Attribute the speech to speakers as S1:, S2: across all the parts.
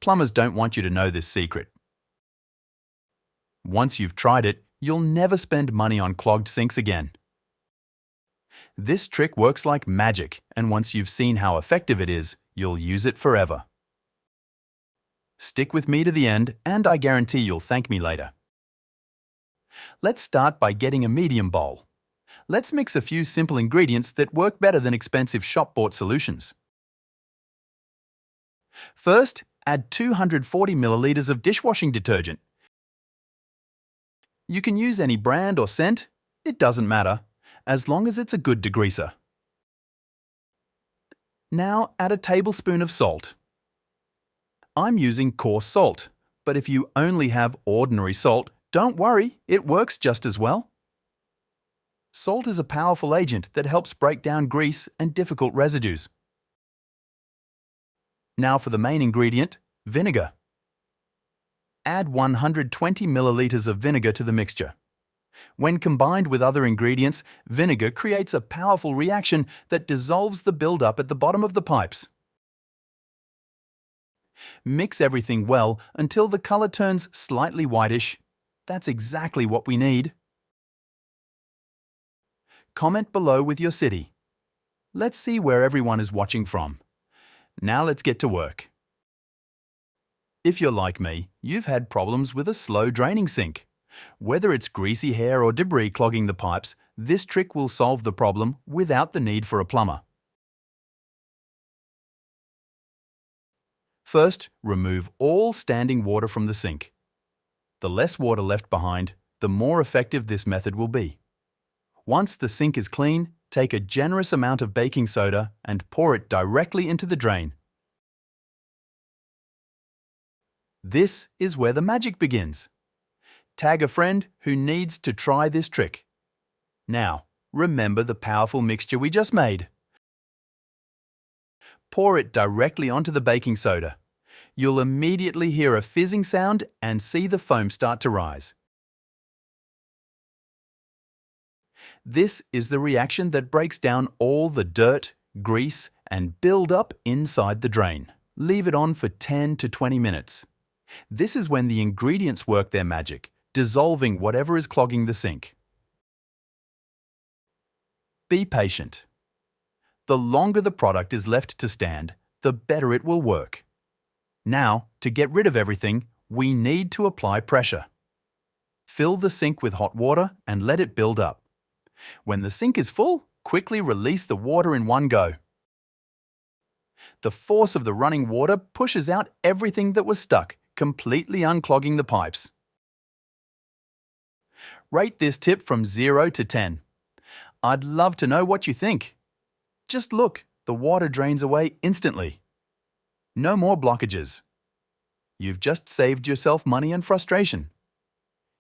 S1: plumbers don't want you to know this secret. Once you've tried it, you'll never spend money on clogged sinks again. This trick works like magic, and once you've seen how effective it is, you'll use it forever. Stick with me to the end, and I guarantee you'll thank me later. Let's start by getting a medium bowl. Let's mix a few simple ingredients that work better than expensive shop-bought solutions. First, add 240 milliliters of dishwashing detergent. You can use any brand or scent, it doesn't matter, as long as it's a good degreaser. Now add a tablespoon of salt. I'm using coarse salt, but if you only have ordinary salt, don't worry, it works just as well. Salt is a powerful agent that helps break down grease and difficult residues. Now for the main ingredient, vinegar. Add 120 milliliters of vinegar to the mixture. When combined with other ingredients, vinegar creates a powerful reaction that dissolves the buildup at the bottom of the pipes. Mix everything well until the color turns slightly whitish. That's exactly what we need. Comment below with your city. Let's see where everyone is watching from. Now let's get to work. If you're like me, you've had problems with a slow draining sink. Whether it's greasy hair or debris clogging the pipes, this trick will solve the problem without the need for a plumber. First, remove all standing water from the sink. The less water left behind, the more effective this method will be. Once the sink is clean, take a generous amount of baking soda and pour it directly into the drain. This is where the magic begins. Tag a friend who needs to try this trick. Now, remember the powerful mixture we just made. Pour it directly onto the baking soda. You'll immediately hear a fizzing sound and see the foam start to rise. This is the reaction that breaks down all the dirt, grease, and build-up inside the drain. Leave it on for 10 to 20 minutes. This is when the ingredients work their magic, dissolving whatever is clogging the sink. Be patient. The longer the product is left to stand, the better it will work. Now, to get rid of everything, we need to apply pressure. Fill the sink with hot water and let it build up. When the sink is full, quickly release the water in one go. The force of the running water pushes out everything that was stuck, completely unclogging the pipes. Rate this tip from 0 to 10. I'd love to know what you think. Just look, the water drains away instantly. No more blockages. You've just saved yourself money and frustration.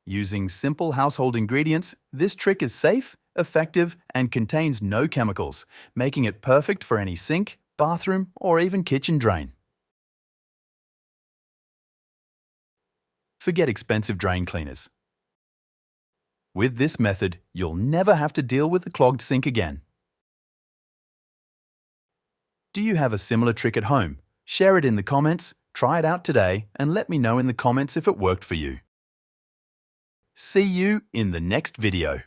S1: Using simple household ingredients, this trick is safe, effective, and contains no chemicals, making it perfect for any sink, bathroom, or even kitchen drain. Forget expensive drain cleaners. With this method, you'll never have to deal with a clogged sink again. Do you have a similar trick at home? Share it in the comments, try it out today, and let me know in the comments if it worked for you. See you in the next video.